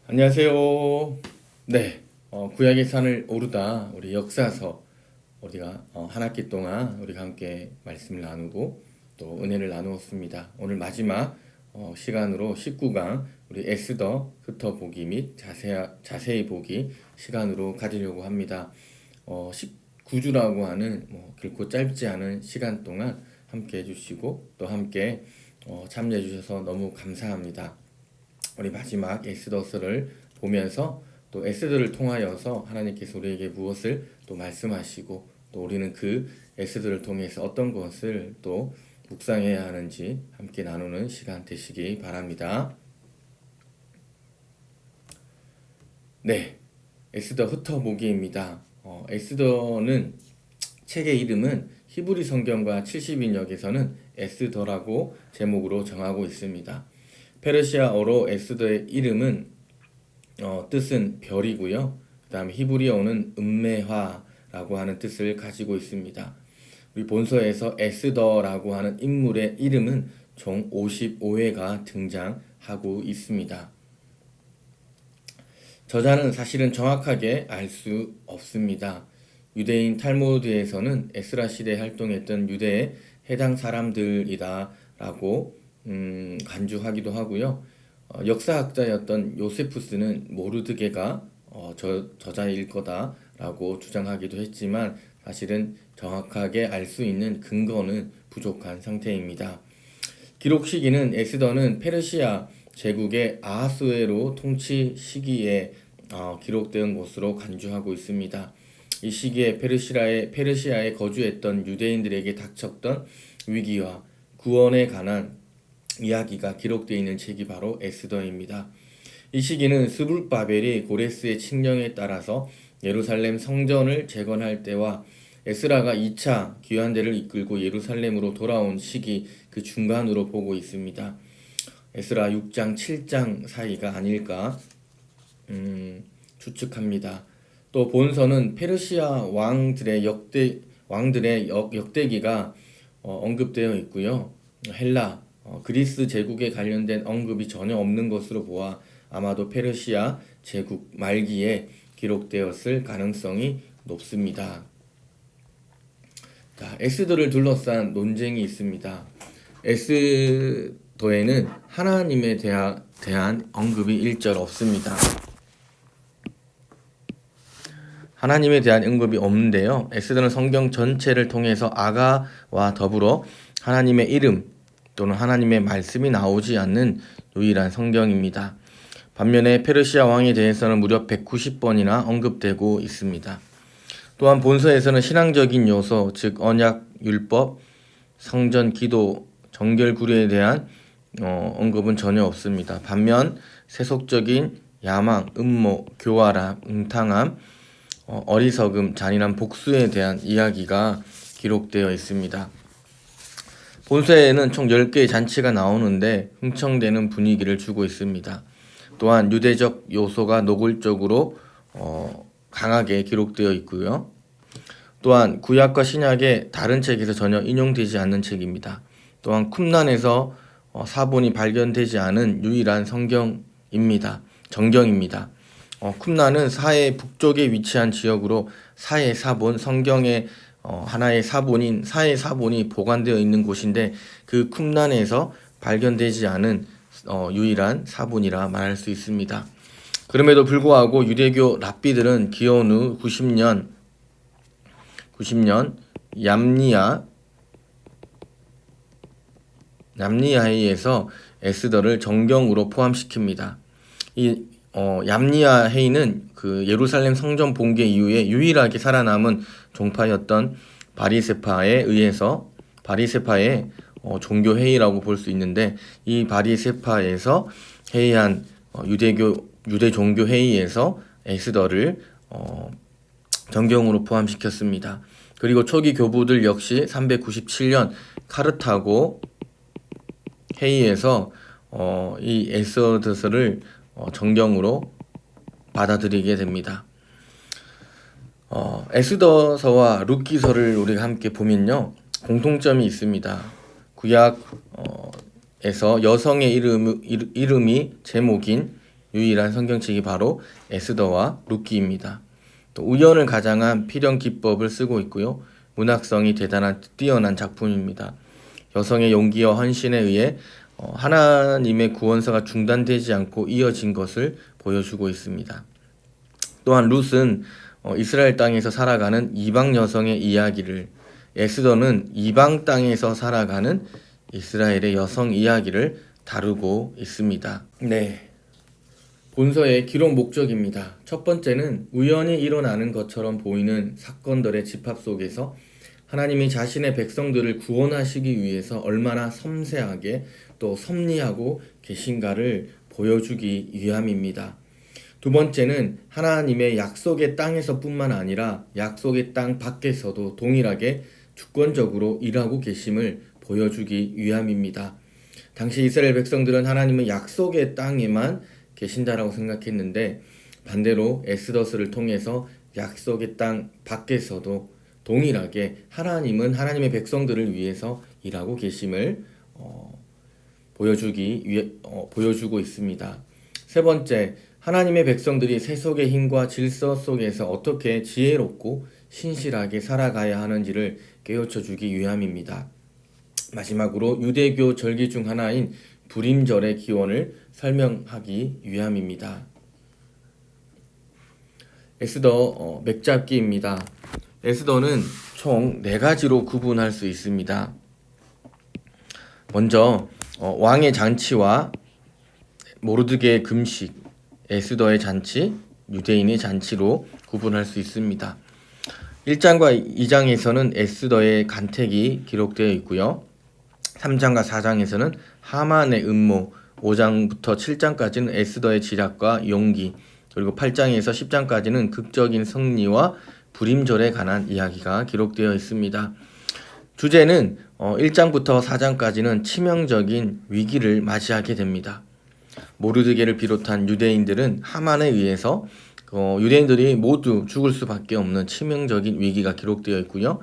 안녕하세요. 네, 구약의 산을 오르다 우리 역사서 우리가 한 학기 동안 우리가 함께 말씀을 나누고 또 은혜를 나누었습니다. 오늘 마지막 시간으로 19강 우리 에스더 흩어보기 및 자세히 보기 시간으로 가지려고 합니다. 19주라고 하는 길고 짧지 않은 시간 동안 함께 해주시고 또 함께 참여해 주셔서 너무 감사합니다. 우리 마지막 에스더서를 보면서 또 에스더를 통하여서 하나님께서 우리에게 무엇을 또 말씀하시고 또 우리는 그 에스더를 통해서 어떤 것을 또 묵상해야 하는지 함께 나누는 시간 되시기 바랍니다. 네, 에스더 흩어보기입니다. 에스더는 책의 이름은 히브리 성경과 70인역에서는 에스더라고 제목으로 정하고 있습니다. 페르시아어로 에스더의 이름은 뜻은 별이고요. 그 다음에 히브리어는 음메화라고 하는 뜻을 가지고 있습니다. 우리 본서에서 에스더라고 하는 인물의 이름은 총 55회가 등장하고 있습니다. 저자는 사실은 정확하게 알 수 없습니다. 유대인 탈무드에서는 에스라 시대에 활동했던 유대의 해당 사람들이다라고 간주하기도 하고요. 역사학자였던 요세푸스는 모르드게가 저자일 거다라고 주장하기도 했지만 사실은 정확하게 알 수 있는 근거는 부족한 상태입니다. 기록 시기는 에스더는 페르시아 제국의 아하수에로 통치 시기에 기록된 것으로 간주하고 있습니다. 이 시기에 페르시아에 거주했던 유대인들에게 닥쳤던 위기와 구원에 관한 이야기가 기록되어 있는 책이 바로 에스더입니다. 이 시기는 스불바벨이 고레스의 칙령에 따라서 예루살렘 성전을 재건할 때와 에스라가 2차 귀환대를 이끌고 예루살렘으로 돌아온 시기 그 중간으로 보고 있습니다. 에스라 6장 7장 사이가 아닐까 추측합니다. 또 본서는 페르시아 왕들의 역대기가 언급되어 있고요. 헬라, 그리스 제국에 관련된 언급이 전혀 없는 것으로 보아 아마도 페르시아 제국 말기에 기록되었을 가능성이 높습니다. 자, 에스더를 둘러싼 논쟁이 있습니다. 에스더에는 하나님에 대한 언급이 1절 없습니다. 하나님에 대한 언급이 없는데요. 에스더는 성경 전체를 통해서 아가와 더불어 하나님의 이름 또는 하나님의 말씀이 나오지 않는 유일한 성경입니다. 반면에 페르시아 왕에 대해서는 무려 190번이나 언급되고 있습니다. 또한 본서에서는 신앙적인 요소, 즉 언약, 율법, 성전, 기도, 정결 구례에 대한 언급은 전혀 없습니다. 반면 세속적인 야망, 음모, 교활함, 음탕함, 어리석음, 잔인한 복수에 대한 이야기가 기록되어 있습니다. 본서에는 총 10개의 잔치가 나오는데 흥청대는 분위기를 주고 있습니다. 또한 유대적 요소가 노골적으로 강하게 기록되어 있고요. 또한 구약과 신약의 다른 책에서 전혀 인용되지 않는 책입니다. 또한 쿰란에서 사본이 발견되지 않은 유일한 정경입니다. 쿰란은 사해 북쪽에 위치한 지역으로 사해 사본, 성경의 하나의 사본인 사해 사본이 보관되어 있는 곳인데 그 쿰란에서 발견되지 않은 유일한 사본이라 말할 수 있습니다. 그럼에도 불구하고 유대교 랍비들은 기원 후 90년 얌니아해에서 에스더를 정경으로 포함시킵니다. 이 얌니아해는 그 예루살렘 성전 붕괴 이후에 유일하게 살아남은 종파였던 바리세파에 의해서 바리세파의 종교 회의라고 볼 수 있는데 이 바리세파에서 회의한 유대 종교 회의에서 에스더를 정경으로 포함시켰습니다. 그리고 초기 교부들 역시 397년 카르타고 회의에서 이 에스더서를 정경으로 받아들이게 됩니다. 에스더서와 룻기서를 우리가 함께 보면요, 공통점이 있습니다. 구약에서 여성의 이름이 제목인 유일한 성경책이 바로 에스더와 룻기입니다. 또 우연을 가장한 필연 기법을 쓰고 있고요. 문학성이 뛰어난 작품입니다. 여성의 용기와 헌신에 의해 하나님의 구원사가 중단되지 않고 이어진 것을 보여주고 있습니다. 또한 룻은 이스라엘 땅에서 살아가는 이방 여성의 이야기를, 에스더는 이방 땅에서 살아가는 이스라엘의 여성 이야기를 다루고 있습니다. 네, 본서의 기록 목적입니다. 첫 번째는 우연히 일어나는 것처럼 보이는 사건들의 집합 속에서 하나님이 자신의 백성들을 구원하시기 위해서 얼마나 섬세하게 또 섭리하고 계신가를 보여주기 위함입니다. 두 번째는 하나님의 약속의 땅에서뿐만 아니라 약속의 땅 밖에서도 동일하게 주권적으로 일하고 계심을 보여주기 위함입니다. 당시 이스라엘 백성들은 하나님은 약속의 땅에만 계신다라고 생각했는데 반대로 엑스더스를 통해서 약속의 땅 밖에서도 동일하게 하나님은 하나님의 백성들을 위해서 일하고 계심을 보여주고 있습니다. 세 번째, 하나님의 백성들이 세속의 힘과 질서 속에서 어떻게 지혜롭고 신실하게 살아가야 하는지를 깨우쳐 주기 위함입니다. 마지막으로 유대교 절기 중 하나인 불임절의 기원을 설명하기 위함입니다. 에스더 맥잡기입니다. 에스더는 총 4가지로 구분할 수 있습니다. 먼저 왕의 잔치와 모르드게의 금식, 에스더의 잔치, 유대인의 잔치로 구분할 수 있습니다. 1장과 2장에서는 에스더의 간택이 기록되어 있고요. 3장과 4장에서는 하만의 음모, 5장부터 7장까지는 에스더의 지략과 용기, 그리고 8장에서 10장까지는 극적인 승리와 불임절에 관한 이야기가 기록되어 있습니다. 주제는 1장부터 4장까지는 치명적인 위기를 맞이하게 됩니다. 모르드게를 비롯한 유대인들은 하만에 의해서 유대인들이 모두 죽을 수밖에 없는 치명적인 위기가 기록되어 있고요.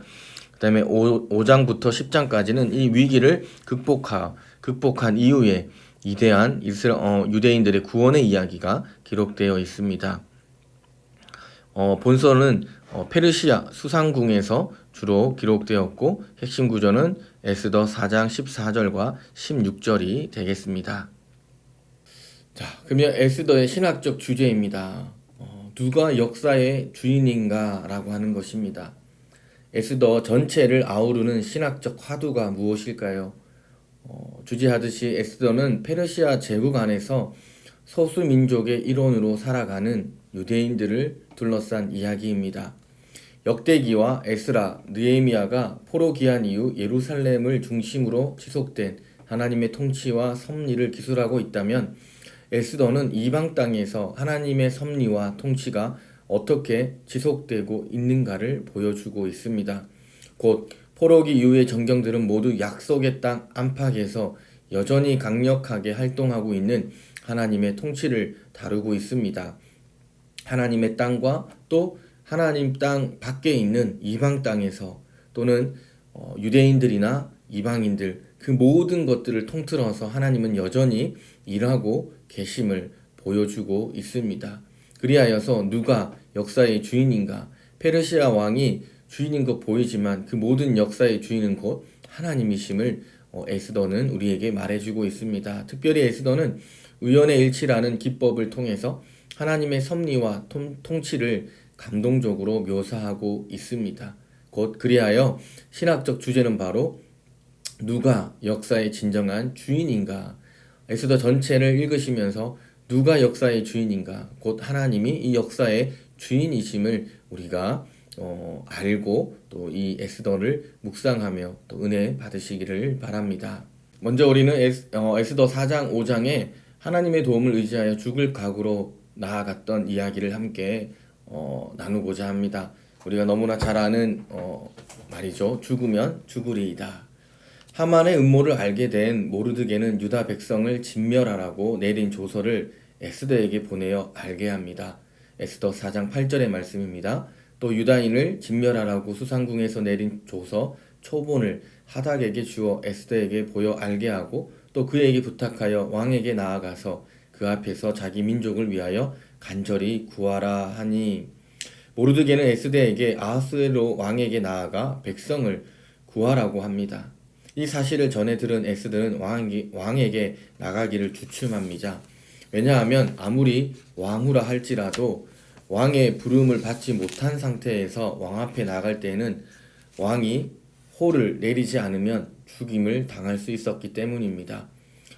그 다음에 5장부터 10장까지는 이 위기를 극복한 이후에 위대한 유대인들의 구원의 이야기가 기록되어 있습니다. 본서는 페르시아 수상궁에서 주로 기록되었고 핵심 구조는 에스더 4장 14절과 16절이 되겠습니다. 자, 그러면 에스더의 신학적 주제입니다. 누가 역사의 주인인가 라고 하는 것입니다. 에스더 전체를 아우르는 신학적 화두가 무엇일까요? 주제하듯이 에스더는 페르시아 제국 안에서 소수민족의 일원으로 살아가는 유대인들을 둘러싼 이야기입니다. 역대기와 에스라, 느헤미야가 포로 귀환 이후 예루살렘을 중심으로 지속된 하나님의 통치와 섭리를 기술하고 있다면 에스더는 이방 땅에서 하나님의 섭리와 통치가 어떻게 지속되고 있는가를 보여주고 있습니다. 곧 포로기 이후의 정경들은 모두 약속의 땅 안팎에서 여전히 강력하게 활동하고 있는 하나님의 통치를 다루고 있습니다. 하나님의 땅과 또 하나님 땅 밖에 있는 이방 땅에서 또는 유대인들이나 이방인들 그 모든 것들을 통틀어서 하나님은 여전히 일하고 계심을 보여주고 있습니다. 그리하여서 누가 역사의 주인인가? 페르시아 왕이 주인인 것 보이지만 그 모든 역사의 주인은 곧 하나님이심을 에스더는 우리에게 말해주고 있습니다. 특별히 에스더는 우연의 일치라는 기법을 통해서 하나님의 섭리와 통치를 감동적으로 묘사하고 있습니다. 곧 그리하여 신학적 주제는 바로 누가 역사의 진정한 주인인가? 에스더 전체를 읽으시면서 누가 역사의 주인인가? 곧 하나님이 이 역사의 주인이심을 우리가 알고 또 이 에스더를 묵상하며 또 은혜 받으시기를 바랍니다. 먼저 우리는 에스더 4장 5장에 하나님의 도움을 의지하여 죽을 각오로 나아갔던 이야기를 함께 나누고자 합니다. 우리가 너무나 잘 아는 말이죠. 죽으면 죽으리이다. 하만의 음모를 알게 된 모르드게는 유다 백성을 진멸하라고 내린 조서를 에스더에게 보내어 알게 합니다. 에스더 4장 8절의 말씀입니다. 또 유다인을 진멸하라고 수상궁에서 내린 조서 초본을 하닥에게 주어 에스더에게 보여 알게 하고 또 그에게 부탁하여 왕에게 나아가서 그 앞에서 자기 민족을 위하여 간절히 구하라 하니 모르드게는 에스더에게 아하수에로 왕에게 나아가 백성을 구하라고 합니다. 이 사실을 전해 들은 에스더는 왕에게 나가기를 주춤합니다. 왜냐하면 아무리 왕후라 할지라도 왕의 부름을 받지 못한 상태에서 왕 앞에 나갈 때는 왕이 호를 내리지 않으면 죽임을 당할 수 있었기 때문입니다.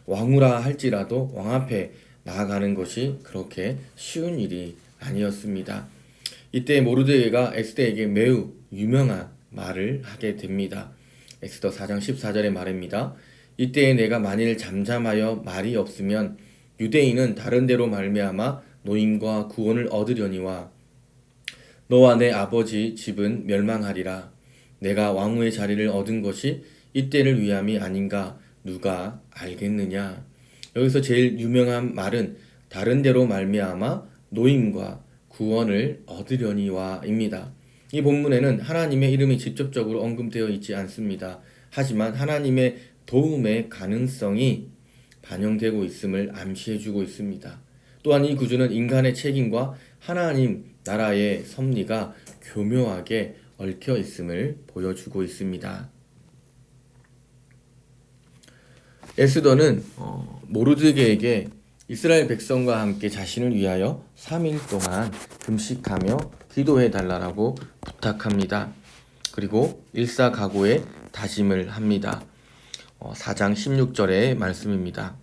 왕후라 할지라도 왕 앞에 나아가는 것이 그렇게 쉬운 일이 아니었습니다. 이때 모르드게가 에스더에게 매우 유명한 말을 하게 됩니다. 에스더 4장 14절의 말입니다. 이때에 내가 만일 잠잠하여 말이 없으면 유대인은 다른 데로 말미암아 노임과 구원을 얻으려니와 너와 내 아버지 집은 멸망하리라. 내가 왕후의 자리를 얻은 것이 이때를 위함이 아닌가 누가 알겠느냐. 여기서 제일 유명한 말은 다른 데로 말미암아 노임과 구원을 얻으려니와입니다. 이 본문에는 하나님의 이름이 직접적으로 언급되어 있지 않습니다. 하지만 하나님의 도움의 가능성이 반영되고 있음을 암시해주고 있습니다. 또한 이 구주는 인간의 책임과 하나님 나라의 섭리가 교묘하게 얽혀 있음을 보여주고 있습니다. 에스더는 모르드게에게 이스라엘 백성과 함께 자신을 위하여 3일 동안 금식하며 기도해 달라고 부탁합니다. 그리고 일사각오의 다짐을 합니다. 4장 16절의 말씀입니다.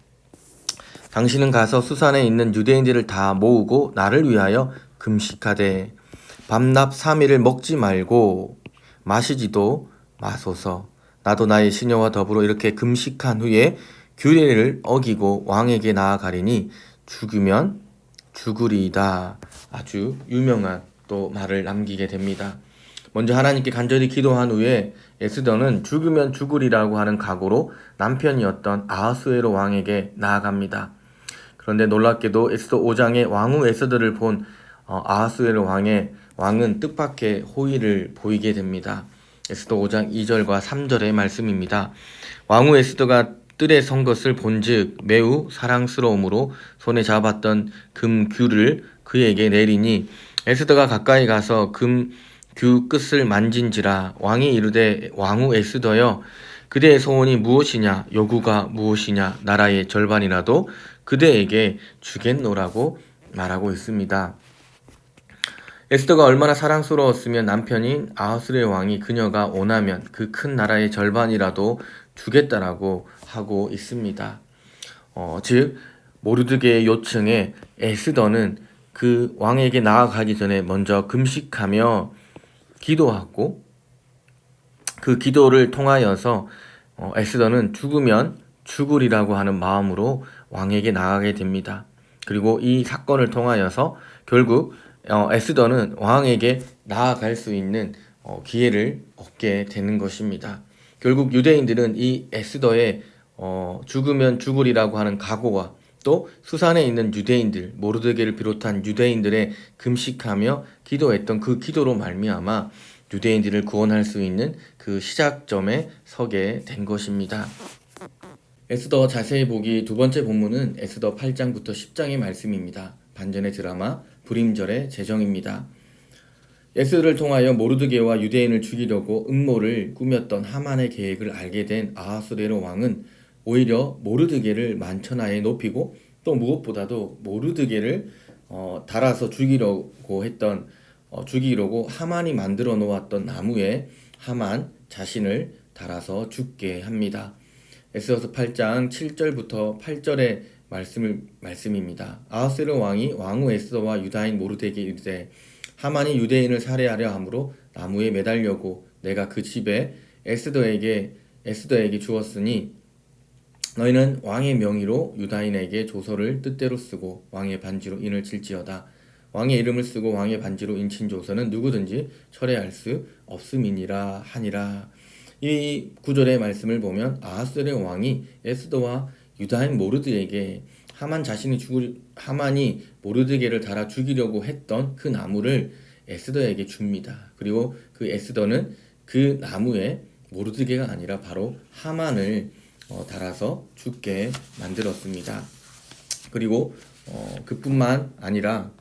당신은 가서 수산에 있는 유대인들을 다 모으고 나를 위하여 금식하되 밤낮 3일을 먹지 말고 마시지도 마소서. 나도 나의 시녀와 더불어 이렇게 금식한 후에 규례를 어기고 왕에게 나아가리니 죽으면 죽으리이다. 아주 유명한 또 말을 남기게 됩니다. 먼저 하나님께 간절히 기도한 후에 에스더는 죽으면 죽으리라고 하는 각오로 남편이었던 아하수에로 왕에게 나아갑니다. 그런데 놀랍게도 에스더 5장의 왕후 에스더를 본 아하수에로 왕은 뜻밖의 호의를 보이게 됩니다. 에스더 5장 2절과 3절의 말씀입니다. 왕후 에스더가 뜰에 선 것을 본즉 매우 사랑스러움으로 손에 잡았던 금규를 그에게 내리니 에스더가 가까이 가서 금규 끝을 만진지라. 왕이 이르되 왕후 에스더여 그대의 소원이 무엇이냐 요구가 무엇이냐 나라의 절반이라도 그대에게 주겠노라고 말하고 있습니다. 에스더가 얼마나 사랑스러웠으면 남편인 아하수르의 왕이 그녀가 원하면 그 큰 나라의 절반이라도 주겠다라고 하고 있습니다. 즉 모르드게의 요청에 에스더는 그 왕에게 나아가기 전에 먼저 금식하며 기도하고 그 기도를 통하여서 에스더는 죽으면 죽으리라고 하는 마음으로 왕에게 나아가게 됩니다. 그리고 이 사건을 통하여서 결국 에스더는 왕에게 나아갈 수 있는 기회를 얻게 되는 것입니다. 결국 유대인들은 이 에스더의 죽으면 죽으리라고 하는 각오와 또 수산에 있는 유대인들, 모르드게를 비롯한 유대인들의 금식하며 기도했던 그 기도로 말미암아 유대인들을 구원할 수 있는 그 시작점에 서게 된 것입니다. 에스더 자세히 보기 두 번째 본문은 에스더 8장부터 10장의 말씀입니다. 반전의 드라마 불임절의 재정입니다. 에스더를 통하여 모르드게와 유대인을 죽이려고 음모를 꾸몄던 하만의 계획을 알게 된 아하수에로 왕은 오히려 모르드게를 만천하에 높이고 또 무엇보다도 모르드게를 달아서 죽이려고 하만이 만들어 놓았던 나무에 하만 자신을 달아서 죽게 합니다. 에스더서 8장 7절부터 8절의 말씀입니다. 아하수에로 왕이 왕후 에스더와 유다인 모르드게에게 이르되 하만이 유대인을 살해하려 함으로 나무에 매달려고 내가 그 집에 에스더에게 주었으니 너희는 왕의 명의로 유다인에게 조서를 뜻대로 쓰고 왕의 반지로 인을 칠지어다. 왕의 이름을 쓰고 왕의 반지로 인친 조서는 누구든지 철회할 수 없음이니라 하니라. 이 구절의 말씀을 보면 아하수에로 왕이 에스더와 유다인 모르드에게 하만이 모르드게를 달아 죽이려고 했던 그 나무를 에스더에게 줍니다. 그리고 그 에스더는 그 나무에 모르드게가 아니라 바로 하만을 달아서 죽게 만들었습니다. 그리고 그뿐만 아니라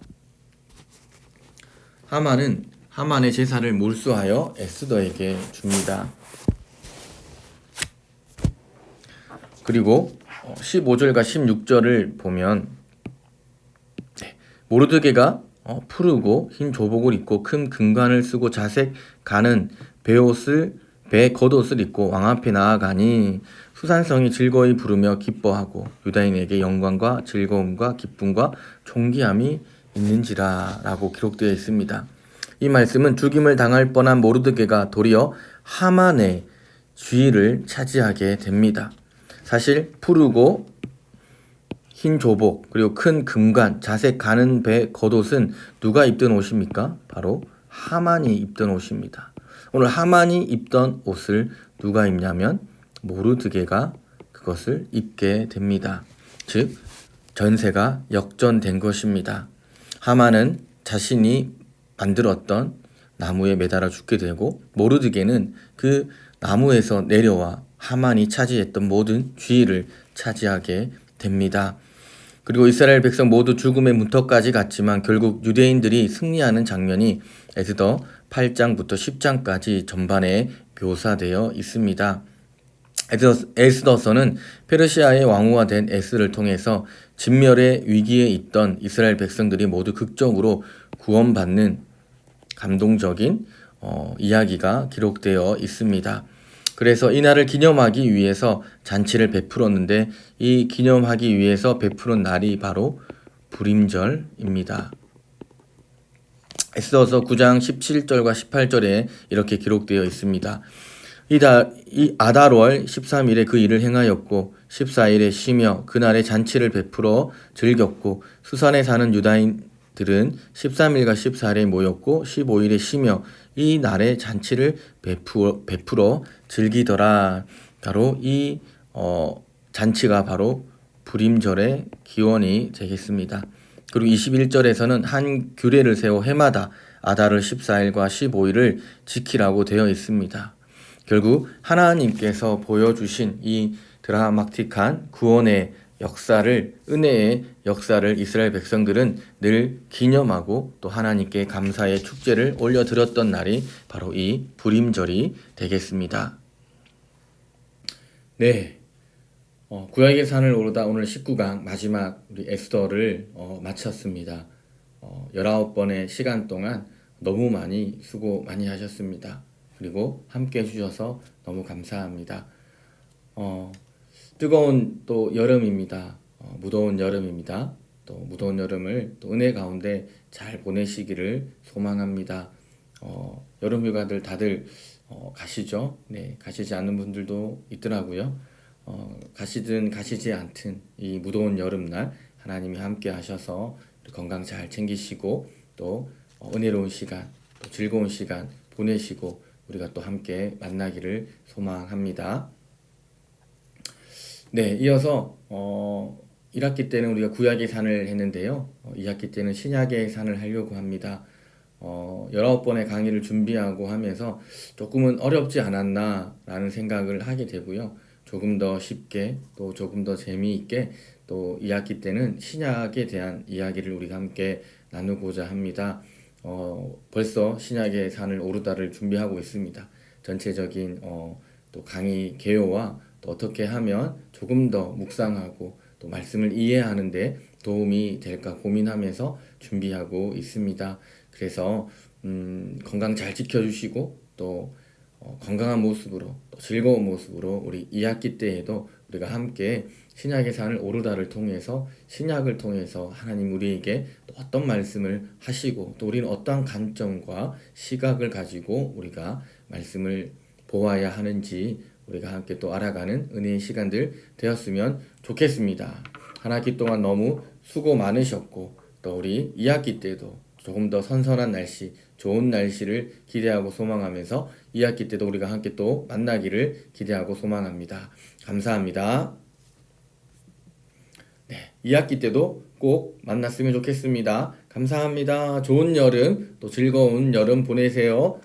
하만은 하만의 제사를 몰수하여 에스더에게 줍니다. 그리고 15절과 16절을 보면 모르드게가 푸르고 흰 조복을 입고 큰 금관을 쓰고 자색 가는 배 겉옷을 입고 왕 앞에 나아가니 수산성이 즐거이 부르며 기뻐하고 유다인에게 영광과 즐거움과 기쁨과 존귀함이 있는지라 라고 기록되어 있습니다. 이 말씀은 죽임을 당할 뻔한 모르드게가 도리어 하만의 주의를 차지하게 됩니다. 사실 푸르고 흰 조복 그리고 큰 금관 자색 가는 배 겉옷은 누가 입던 옷입니까? 바로 하만이 입던 옷입니다. 오늘 하만이 입던 옷을 누가 입냐면 모르드게가 그것을 입게 됩니다. 즉 전세가 역전된 것입니다. 하만은 자신이 만들었던 나무에 매달아 죽게 되고 모르드게는 그 나무에서 내려와 하만이 차지했던 모든 지위를 차지하게 됩니다. 그리고 이스라엘 백성 모두 죽음의 문턱까지 갔지만 결국 유대인들이 승리하는 장면이 에스더 8장부터 10장까지 전반에 묘사되어 있습니다. 에스더서는 페르시아의 왕후가 된 에스를 통해서 진멸의 위기에 있던 이스라엘 백성들이 모두 극적으로 구원받는 감동적인 이야기가 기록되어 있습니다. 그래서 이날을 기념하기 위해서 잔치를 베풀었는데 이 기념하기 위해서 베푸는 날이 바로 불임절입니다. 에스더서 9장 17절과 18절에 이렇게 기록되어 있습니다. 이 아달월 13일에 그 일을 행하였고 14일에 쉬며 그날에 잔치를 베풀어 즐겼고 수산에 사는 유다인들은 13일과 14일에 모였고 15일에 쉬며 이 날에 잔치를 베풀어 즐기더라. 바로 이 잔치가 바로 불임절의 기원이 되겠습니다. 그리고 21절에서는 한 규례를 세워 해마다 아달월 14일과 15일을 지키라고 되어 있습니다. 결국 하나님께서 보여주신 이 드라마틱한 구원의 역사를, 은혜의 역사를 이스라엘 백성들은 늘 기념하고 또 하나님께 감사의 축제를 올려드렸던 날이 바로 이 불임절이 되겠습니다. 네, 구약의 산을 오르다 오늘 19강 마지막 우리 에스더를 마쳤습니다. 19번의 시간 동안 너무 많이 수고 많이 하셨습니다. 그리고 함께 해주셔서 너무 감사합니다. 뜨거운 또 여름입니다. 무더운 여름입니다. 또 무더운 여름을 또 은혜 가운데 잘 보내시기를 소망합니다. 여름 휴가들 다들 가시죠? 네, 가시지 않는 분들도 있더라고요. 가시든 가시지 않든 이 무더운 여름날 하나님이 함께 하셔서 건강 잘 챙기시고 또 은혜로운 시간, 또 즐거운 시간 보내시고 우리가 또 함께 만나기를 소망합니다. 네, 이어서 1학기 때는 우리가 구약의 산을 했는데요. 2학기 때는 신약의 산을 하려고 합니다. 19번의 강의를 준비하고 하면서 조금은 어렵지 않았나 라는 생각을 하게 되고요. 조금 더 쉽게 또 조금 더 재미있게 또 2학기 때는 신약에 대한 이야기를 우리가 함께 나누고자 합니다. 벌써 신약의 산을 오르다를 준비하고 있습니다. 전체적인 또 강의 개요와 또 어떻게 하면 조금 더 묵상하고 또 말씀을 이해하는데 도움이 될까 고민하면서 준비하고 있습니다. 그래서 건강 잘 지켜주시고 또 건강한 모습으로 또 즐거운 모습으로 우리 2학기 때에도 우리가 함께 신약의 산을 오르다를 통해서 신약을 통해서 하나님 우리에게 또 어떤 말씀을 하시고 또 우리는 어떠한 관점과 시각을 가지고 우리가 말씀을 보아야 하는지 우리가 함께 또 알아가는 은혜의 시간들 되었으면 좋겠습니다. 한 학기 동안 너무 수고 많으셨고 또 우리 2학기 때도 조금 더 선선한 날씨, 좋은 날씨를 기대하고 소망하면서 2학기 때도 우리가 함께 또 만나기를 기대하고 소망합니다. 감사합니다. 네, 2학기 때도 꼭 만났으면 좋겠습니다. 감사합니다. 좋은 여름, 또 즐거운 여름 보내세요.